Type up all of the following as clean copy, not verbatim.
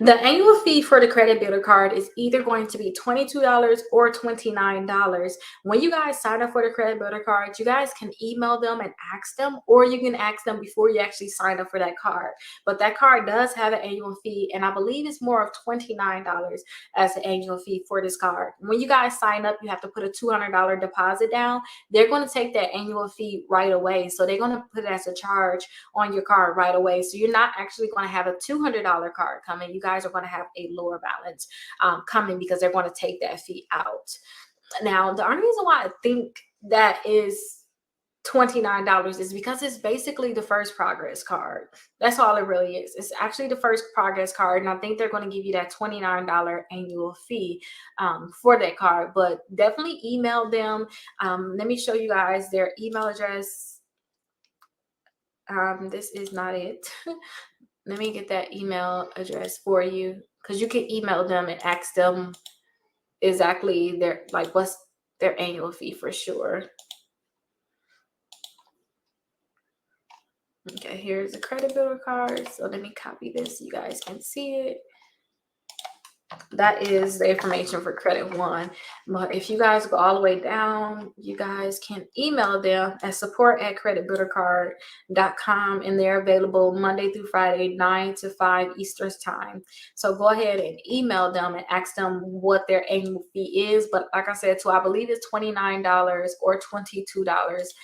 The annual fee for the credit builder card is either going to be $22 or $29. When you guys sign up for the credit builder card, you guys can email them and ask them, or you can ask them before you actually sign up for that card. But that card does have an annual fee, and I believe it's more of $29 as the annual fee for this card. When you guys sign up, you have to put a $200 deposit down. They're going to take that annual fee right away. So they're going to put it as a charge on your card right away. So you're not actually going to have a $200 card coming. You guys are going to have a lower balance coming because they're going to take that fee out. Now, the only reason why I think that is $29 is because it's basically the first progress card. That's all it really is. It's actually the first progress card, and I think they're going to give you that $29 annual fee for that card. But definitely email them. Let me show you guys their email address. This is not it. Let me get that email address for you, because you can email them and ask them exactly what's their annual fee for sure. Okay, here's the credit builder card. So let me copy this so you guys can see it. That is the information for credit one. But if you guys go all the way down, you guys can email them at support@creditbuildercard.com, and they're available Monday through Friday, 9 to 5 Eastern time. So go ahead and email them and ask them what their annual fee is. But like I said, I believe it's $29 or $22,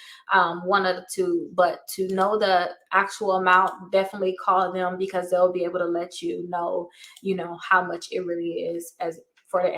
one of the two. But to know the actual amount, definitely call them, because they'll be able to let you know how much it really is as for the